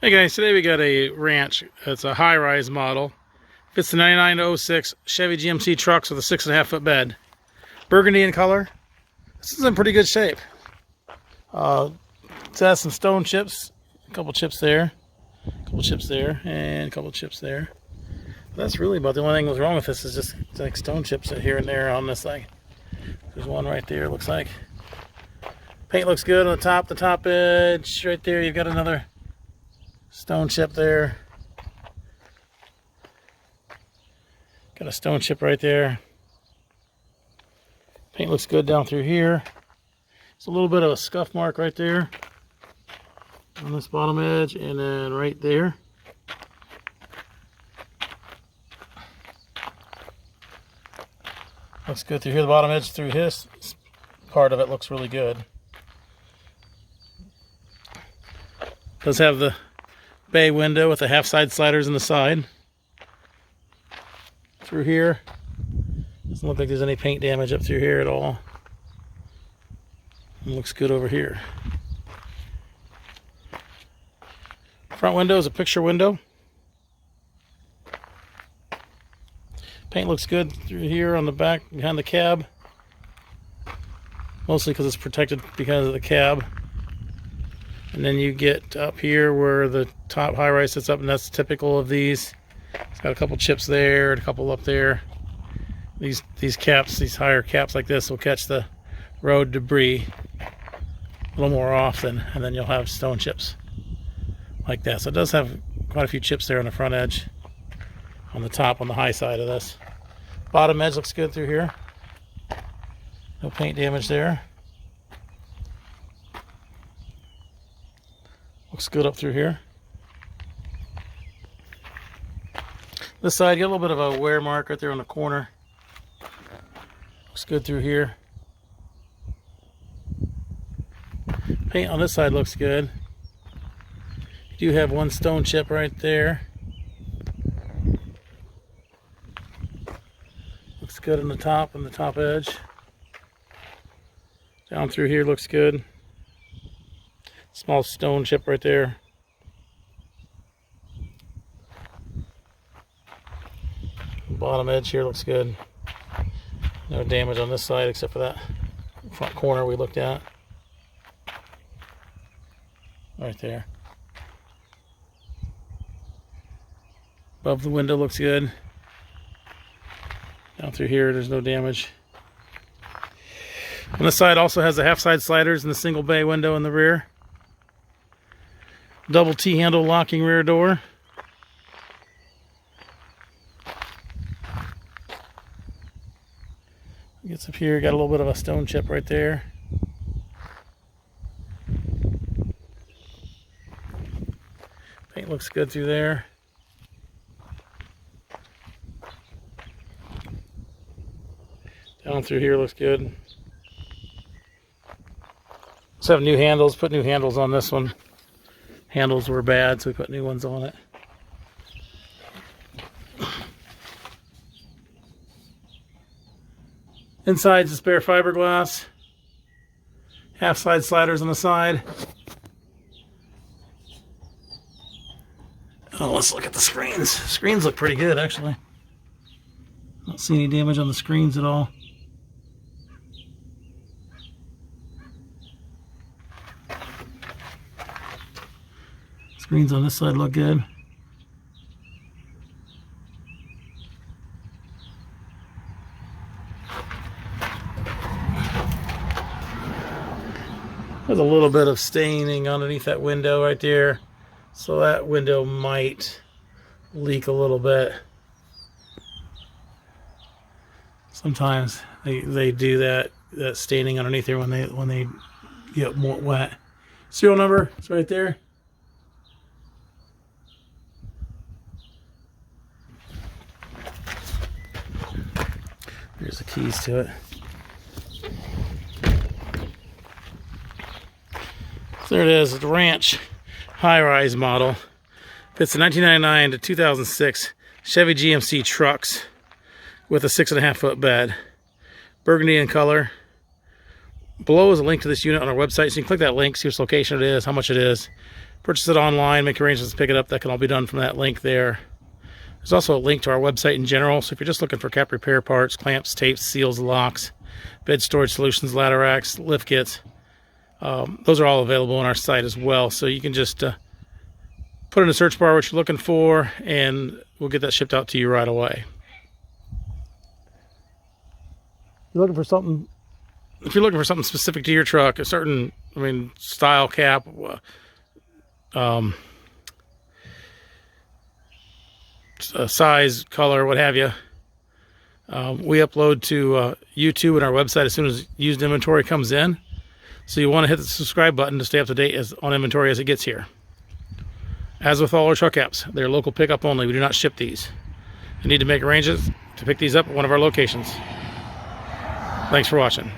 Hey guys, today we got a Ranch. It's a high-rise model. Fits the 99 to 06 Chevy GMC trucks with a 6.5 foot bed. Burgundy in color. This is in pretty good shape. It has some stone chips. A couple chips there. A couple chips there. And a couple chips there. That's really about the only thing that was wrong with this is just like stone chips here and there on this thing. There's one right there, looks like. Paint looks good on the top edge. Right there, you've got another stone chip there. Got a stone chip right there. Paint looks good down through here. It's a little bit of a scuff mark right there on this bottom edge, and then right there. Looks good through here. The bottom edge through his part of it looks really good. Does have the bay window with the half side sliders in the side. Through here. Doesn't look like there's any paint damage up through here at all. It looks good over here. Front window is a picture window. Paint looks good through here on the back behind the cab. Mostly because it's protected because of the cab. And then you get up here where the top high-rise sits up, and that's typical of these. It's got a couple chips there and a couple up there. These caps, these higher caps like this will catch the road debris a little more often, and then you'll have stone chips like that. So it does have quite a few chips there on the front edge, on the top, on the high side of this. Bottom edge looks good through here. No paint damage there. Looks good up through here. This side, you got a little bit of a wear mark right there on the corner. Looks good through here. Paint on this side looks good. You do have one stone chip right there. Looks good on the top edge. Down through here looks good. Small stone chip right there. Bottom edge here looks good. No damage on this side except for that front corner we looked at. Right there. Above the window looks good. Down through here there's no damage. On this side also has the half side sliders and the single bay window in the rear. Double T-handle locking rear door. Gets up here, got a little bit of a stone chip right there. Paint looks good through there. Down through here looks good. Let's have new handles. Put new handles on this one. Handles were bad, so we put new ones on it. Inside's a spare fiberglass. Half side sliders on the side. Oh, let's look at the screens. Screens look pretty good, actually. Don't see any damage on the screens at all. Screens on this side look good. There's a little bit of staining underneath that window right there. So that window might leak a little bit. Sometimes they do that staining underneath there when they get more wet. Serial number, it's right there. Here's the keys to it. So there it is, it's a Ranch high-rise model. Fits the 1999 to 2006 Chevy GMC trucks with a 6.5 foot bed. burgundy in color. Below is a link to this unit on our website, so you can click that link, see which location it is, how much it is. Purchase it online, make arrangements to pick it up. That can all be done from that link there. There's also a link to our website in general, so if you're just looking for cap repair parts, clamps, tapes, seals, locks, bed storage solutions, ladder racks, lift kits, those are all available on our site as well. So you can just put in a search bar what you're looking for, and we'll get that shipped out to you right away. You're looking for something, if you're looking for something specific to your truck, a certain, style, cap, size, color, what have you, we upload to YouTube and our website as soon as used inventory comes in. So you want to hit the subscribe button to stay up to date on inventory as it gets here. As with all our truck apps, they're local pickup only. We do not ship these. You need to make arrangements to pick these up at one of our locations. Thanks for watching.